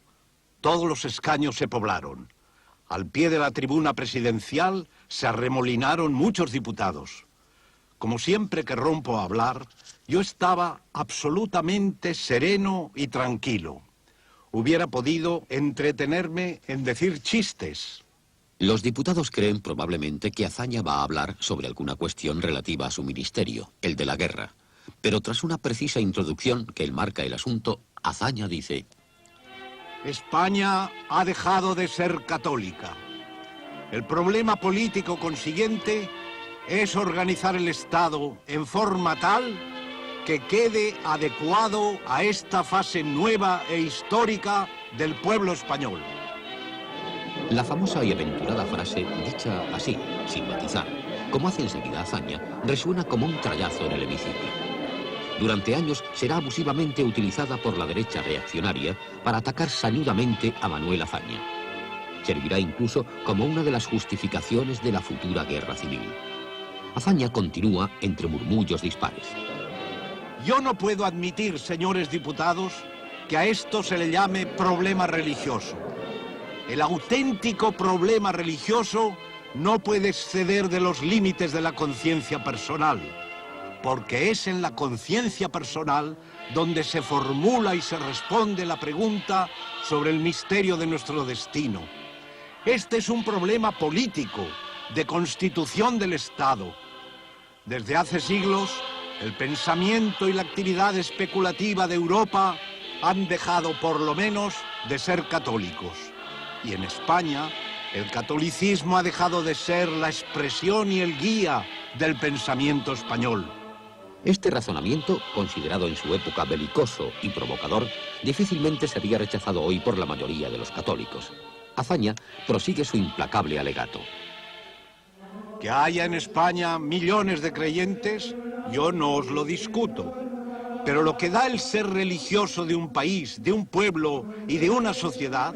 Todos los escaños se poblaron. Al pie de la tribuna presidencial se arremolinaron muchos diputados. Como siempre que rompo a hablar, yo estaba absolutamente sereno y tranquilo. Hubiera podido entretenerme en decir chistes. Los diputados creen probablemente que Azaña va a hablar sobre alguna cuestión relativa a su ministerio, el de la guerra. Pero tras una precisa introducción que enmarca el asunto, Azaña dice: España ha dejado de ser católica. El problema político consiguiente es organizar el Estado en forma tal que quede adecuado a esta fase nueva e histórica del pueblo español. La famosa y aventurada frase, dicha así, sin matizar, como hace enseguida Azaña, resuena como un trayazo en el hemiciclo. Durante años será abusivamente utilizada por la derecha reaccionaria para atacar sañudamente a Manuel Azaña. Servirá incluso como una de las justificaciones de la futura guerra civil. Azaña continúa entre murmullos dispares. Yo no puedo admitir, señores diputados, que a esto se le llame problema religioso. El auténtico problema religioso no puede exceder de los límites de la conciencia personal, porque es en la conciencia personal donde se formula y se responde la pregunta sobre el misterio de nuestro destino. Este es un problema político, de constitución del Estado. Desde hace siglos, el pensamiento y la actividad especulativa de Europa han dejado por lo menos de ser católicos. Y en España, el catolicismo ha dejado de ser la expresión y el guía del pensamiento español. Este razonamiento, considerado en su época belicoso y provocador, difícilmente sería rechazado hoy por la mayoría de los católicos. Azaña prosigue su implacable alegato. Que haya en España millones de creyentes, yo no os lo discuto. Pero lo que da el ser religioso de un país, de un pueblo y de una sociedad,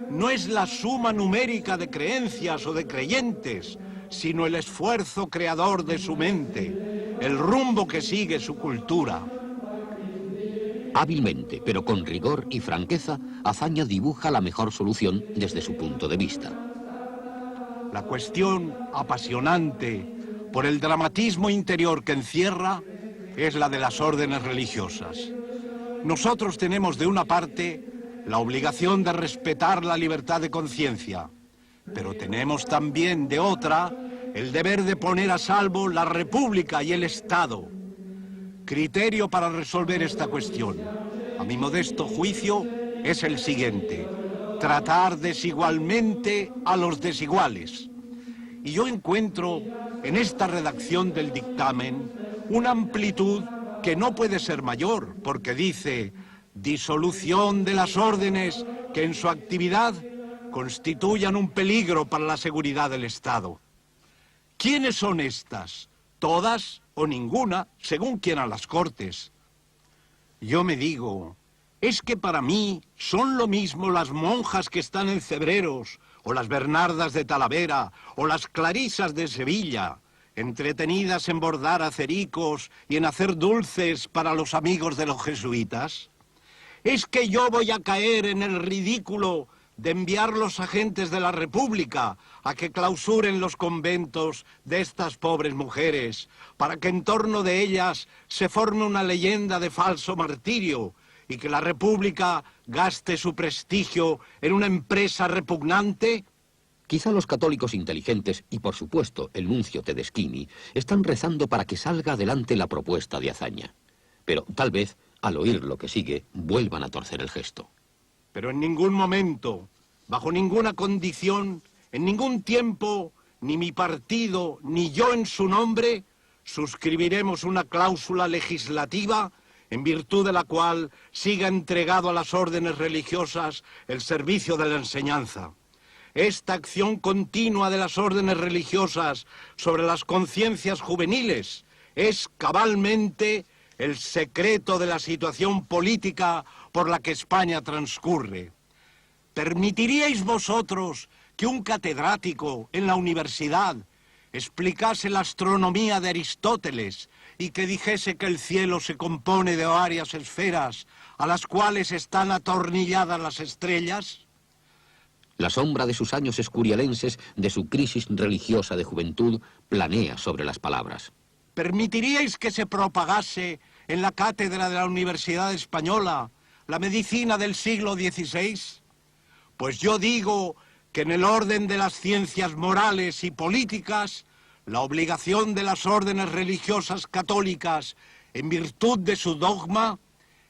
no es la suma numérica de creencias o de creyentes, sino el esfuerzo creador de su mente, el rumbo que sigue su cultura. Hábilmente, pero con rigor y franqueza, Azaña dibuja la mejor solución desde su punto de vista. La cuestión apasionante por el dramatismo interior que encierra es la de las órdenes religiosas. Nosotros tenemos de una parte la obligación de respetar la libertad de conciencia, pero tenemos también de otra el deber de poner a salvo la República y el Estado. Criterio para resolver esta cuestión, a mi modesto juicio, es el siguiente. tratar desigualmente a los desiguales. Y yo encuentro en esta redacción del dictamen una amplitud que no puede ser mayor, porque dice disolución de las órdenes que en su actividad constituyan un peligro para la seguridad del Estado. ¿Quiénes son estas? ¿Todas o ninguna, según quieran las Cortes? Yo me digo, es que para mí son lo mismo las monjas que están en Cebreros, o las Bernardas de Talavera, o las Clarisas de Sevilla, entretenidas en bordar acericos y en hacer dulces para los amigos de los jesuitas. ¿Es que yo voy a caer en el ridículo de enviar los agentes de la República a que clausuren los conventos de estas pobres mujeres, para que en torno de ellas se forme una leyenda de falso martirio y que la República gaste su prestigio en una empresa repugnante? Quizá los católicos inteligentes y, por supuesto, el nuncio Tedeschini están rezando para que salga adelante la propuesta de Azaña. Pero tal vez, al oír lo que sigue, vuelvan a torcer el gesto. Pero en ningún momento, bajo ninguna condición, en ningún tiempo, ni mi partido, ni yo en su nombre, suscribiremos una cláusula legislativa en virtud de la cual siga entregado a las órdenes religiosas el servicio de la enseñanza. Esta acción continua de las órdenes religiosas sobre las conciencias juveniles es cabalmente el secreto de la situación política por la que España transcurre. ¿Permitiríais vosotros que un catedrático en la universidad explicase la astronomía de Aristóteles y que dijese que el cielo se compone de varias esferas a las cuales están atornilladas las estrellas? La sombra de sus años escurialenses, de su crisis religiosa de juventud, planea sobre las palabras. ¿Permitiríais que se propagase en la cátedra de la Universidad Española la medicina del siglo XVI? Pues yo digo que en el orden de las ciencias morales y políticas, la obligación de las órdenes religiosas católicas, en virtud de su dogma,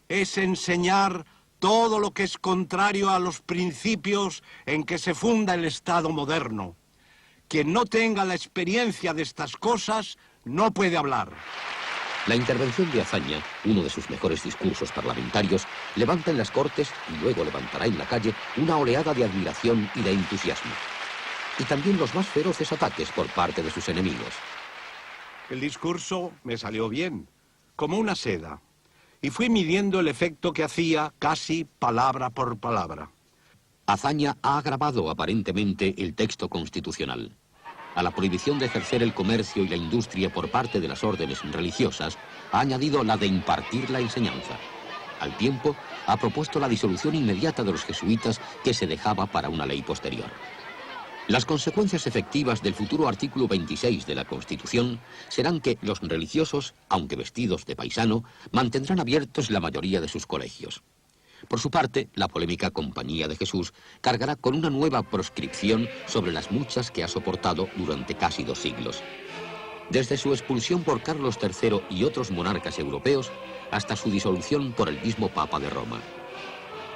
es enseñar todo lo que es contrario a los principios en que se funda el Estado moderno. Quien no tenga la experiencia de estas cosas no puede hablar. La intervención de Azaña, uno de sus mejores discursos parlamentarios, levanta en las Cortes y luego levantará en la calle una oleada de admiración y de entusiasmo. Y también los más feroces ataques por parte de sus enemigos. El discurso me salió bien, como una seda, y fui midiendo el efecto que hacía casi palabra por palabra. Azaña ha agravado aparentemente el texto constitucional. A la prohibición de ejercer el comercio y la industria por parte de las órdenes religiosas, ha añadido la de impartir la enseñanza. Al tiempo, ha propuesto la disolución inmediata de los jesuitas que se dejaba para una ley posterior. Las consecuencias efectivas del futuro artículo 26 de la Constitución serán que los religiosos, aunque vestidos de paisano, mantendrán abiertos la mayoría de sus colegios. Por su parte, la polémica Compañía de Jesús cargará con una nueva proscripción sobre las muchas que ha soportado durante casi 2 siglos. Desde su expulsión por Carlos III y otros monarcas europeos, hasta su disolución por el mismo Papa de Roma.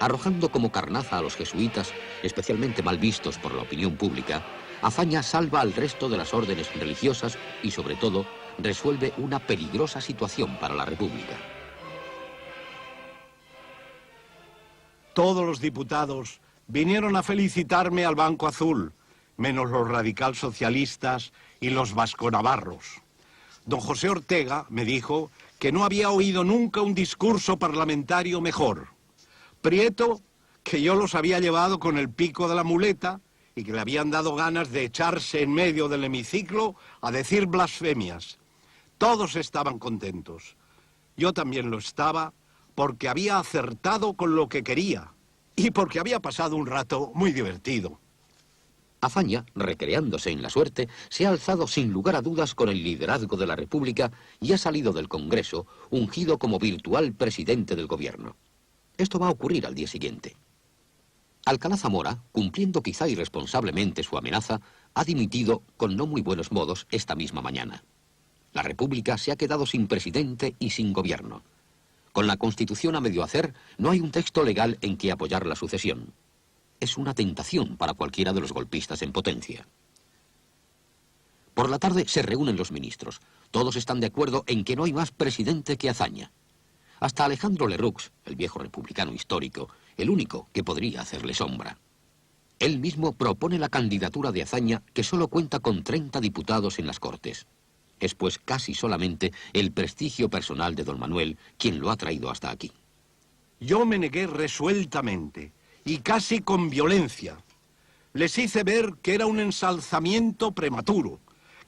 Arrojando como carnaza a los jesuitas, especialmente mal vistos por la opinión pública, Azaña salva al resto de las órdenes religiosas y, sobre todo, resuelve una peligrosa situación para la República. Todos los diputados vinieron a felicitarme al Banco Azul, menos los radical socialistas y los vasconavarros. Don José Ortega me dijo que no había oído nunca un discurso parlamentario mejor. Prieto, que yo los había llevado con el pico de la muleta y que le habían dado ganas de echarse en medio del hemiciclo a decir blasfemias. Todos estaban contentos. Yo también lo estaba, porque había acertado con lo que quería y porque había pasado un rato muy divertido. Azaña, recreándose en la suerte, se ha alzado sin lugar a dudas con el liderazgo de la República y ha salido del Congreso ungido como virtual presidente del gobierno. Esto va a ocurrir al día siguiente. Alcalá Zamora, cumpliendo quizá irresponsablemente su amenaza, ha dimitido con no muy buenos modos esta misma mañana. La República se ha quedado sin presidente y sin gobierno. Con la Constitución a medio hacer, no hay un texto legal en que apoyar la sucesión. es una tentación para cualquiera de los golpistas en potencia. Por la tarde se reúnen los ministros. Todos están de acuerdo en que no hay más presidente que Azaña. Hasta Alejandro Lerroux, el viejo republicano histórico, el único que podría hacerle sombra. Él mismo propone la candidatura de Azaña, que solo cuenta con 30 diputados en las Cortes. Es pues casi solamente el prestigio personal de don Manuel quien lo ha traído hasta aquí. Yo me negué resueltamente y casi con violencia. Les hice ver que era un ensalzamiento prematuro,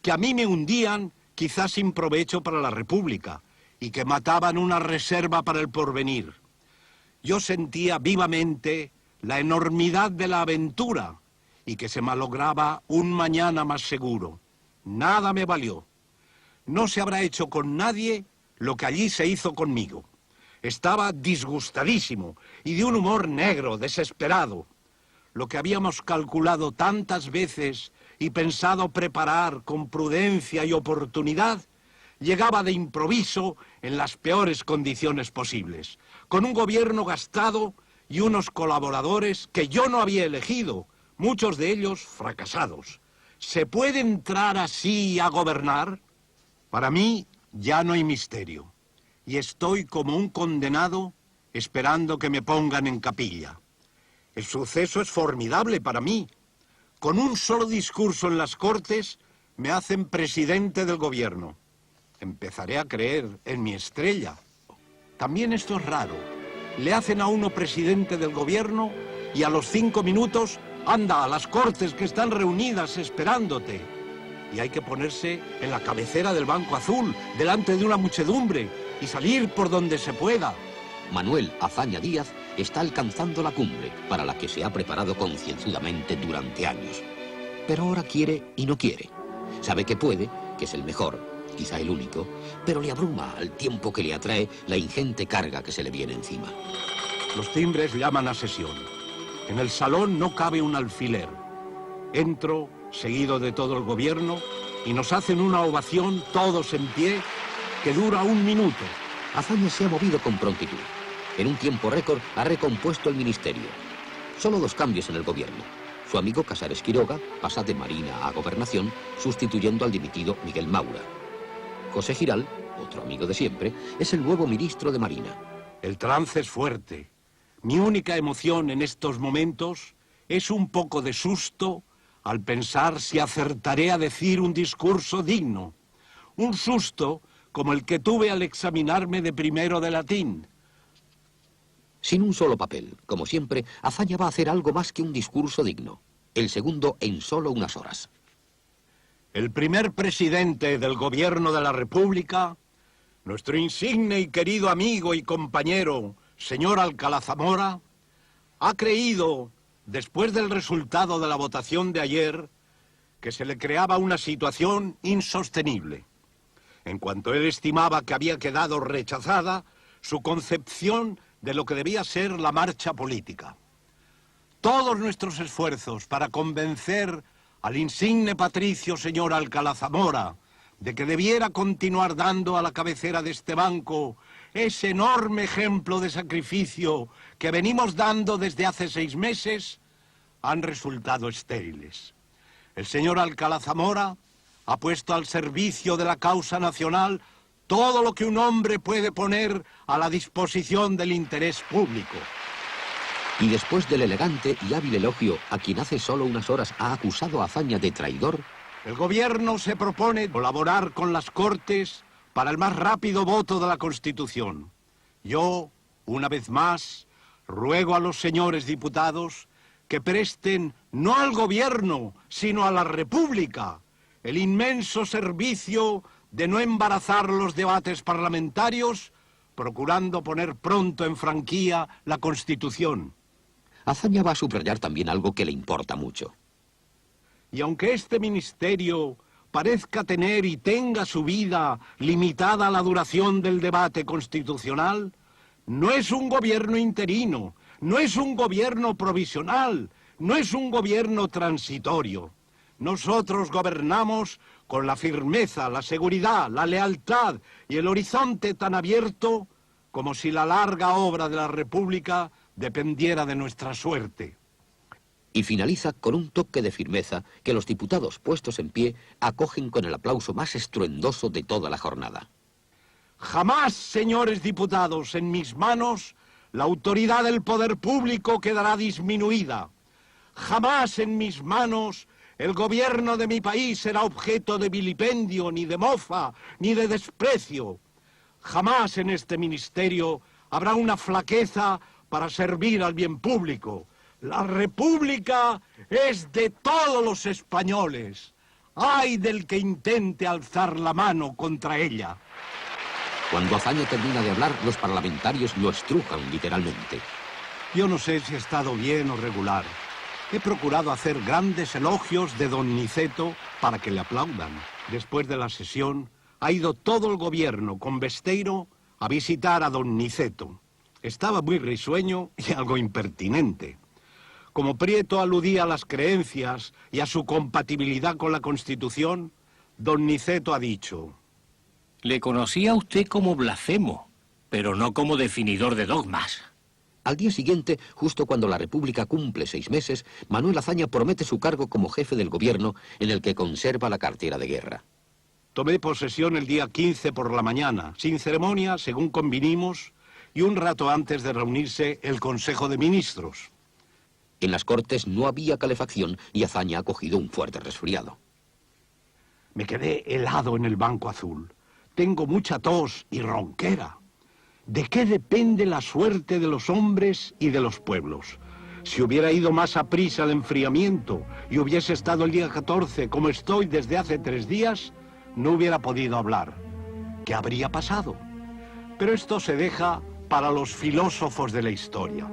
que a mí me hundían quizás sin provecho para la República y que mataban una reserva para el porvenir. Yo sentía vivamente la enormidad de la aventura y que se malograba un mañana más seguro. Nada me valió. No se habrá hecho con nadie lo que allí se hizo conmigo. Estaba disgustadísimo y de un humor negro, desesperado. Lo que habíamos calculado tantas veces y pensado preparar con prudencia y oportunidad, llegaba de improviso en las peores condiciones posibles, con un gobierno gastado y unos colaboradores que yo no había elegido, muchos de ellos fracasados. ¿Se puede entrar así a gobernar? Para mí ya no hay misterio, y estoy como un condenado esperando que me pongan en capilla. El suceso es formidable para mí. Con un solo discurso en las Cortes me hacen presidente del gobierno. Empezaré a creer en mi estrella. También esto es raro. Le hacen a uno presidente del gobierno y a los 5 minutos anda a las Cortes que están reunidas esperándote. Y hay que ponerse en la cabecera del Banco Azul, delante de una muchedumbre, y salir por donde se pueda. Manuel Azaña Díaz está alcanzando la cumbre para la que se ha preparado concienzudamente durante años. Pero ahora quiere y no quiere. Sabe que puede, que es el mejor, quizá el único, pero le abruma al tiempo que le atrae la ingente carga que se le viene encima. Los timbres llaman a sesión. En el salón no cabe un alfiler. Entro, seguido de todo el gobierno, y nos hacen una ovación, todos en pie, que dura 1 minuto. Azaña se ha movido con prontitud. En un tiempo récord ha recompuesto el ministerio. Solo 2 cambios en el gobierno. Su amigo Casares Quiroga pasa de Marina a Gobernación, sustituyendo al dimitido Miguel Maura. José Giral, otro amigo de siempre, es el nuevo ministro de Marina. El trance es fuerte. Mi única emoción en estos momentos es un poco de susto al pensar si acertaré a decir un discurso digno. Un susto como el que tuve al examinarme de primero de latín. Sin un solo papel, como siempre, Azaña va a hacer algo más que un discurso digno. El segundo en solo unas horas. El primer presidente del gobierno de la República, nuestro insigne y querido amigo y compañero, señor Alcalá Zamora, ha creído, después del resultado de la votación de ayer, que se le creaba una situación insostenible. En cuanto él estimaba que había quedado rechazada su concepción de lo que debía ser la marcha política. Todos nuestros esfuerzos para convencer al insigne patricio señor Alcalá Zamora de que debiera continuar dando a la cabecera de este banco ese enorme ejemplo de sacrificio que venimos dando desde hace 6 meses, han resultado estériles. El señor Alcalá Zamora ha puesto al servicio de la causa nacional todo lo que un hombre puede poner a la disposición del interés público. Y después del elegante y hábil elogio a quien hace solo unas horas ha acusado a Azaña de traidor, el gobierno se propone colaborar con las Cortes para el más rápido voto de la Constitución. Yo, una vez más, ruego a los señores diputados que presten no al gobierno, sino a la República el inmenso servicio de no embarazar los debates parlamentarios, procurando poner pronto en franquía la Constitución. Azaña va a subrayar también algo que le importa mucho. Y aunque este ministerio parezca tener y tenga su vida limitada a la duración del debate constitucional, no es un gobierno interino, no es un gobierno provisional, no es un gobierno transitorio. Nosotros gobernamos con la firmeza, la seguridad, la lealtad y el horizonte tan abierto como si la larga obra de la República dependiera de nuestra suerte. y finaliza con un toque de firmeza que los diputados puestos en pie acogen con el aplauso más estruendoso de toda la jornada. Jamás, señores diputados, en mis manos la autoridad del poder público quedará disminuida. Jamás en mis manos el gobierno de mi país será objeto de vilipendio, ni de mofa, ni de desprecio. Jamás en este ministerio habrá una flaqueza para servir al bien público. La República es de todos los españoles. ¡Ay del que intente alzar la mano contra ella! Cuando Azaña termina de hablar, los parlamentarios lo estrujan literalmente. Yo no sé si he estado bien o regular. He procurado hacer grandes elogios de don Niceto para que le aplaudan. Después de la sesión, ha ido todo el gobierno con Besteiro a visitar a don Niceto. Estaba muy risueño y algo impertinente. Como Prieto aludía a las creencias y a su compatibilidad con la Constitución, don Niceto ha dicho: Le conocía a usted como blasfemo, pero no como definidor de dogmas. Al día siguiente, justo cuando la República cumple 6 meses, Manuel Azaña promete su cargo como jefe del gobierno, en el que conserva la cartera de guerra. Tomé posesión el día 15 por la mañana, sin ceremonia, según convinimos, y un rato antes de reunirse el Consejo de Ministros. En las Cortes no había calefacción y Azaña ha cogido un fuerte resfriado. Me quedé helado en el banco azul. Tengo mucha tos y ronquera. ¿De qué depende la suerte de los hombres y de los pueblos? Si hubiera ido más a prisa el enfriamiento y hubiese estado el día 14 como estoy desde hace 3 días, no hubiera podido hablar. ¿Qué habría pasado? Pero esto se deja para los filósofos de la historia.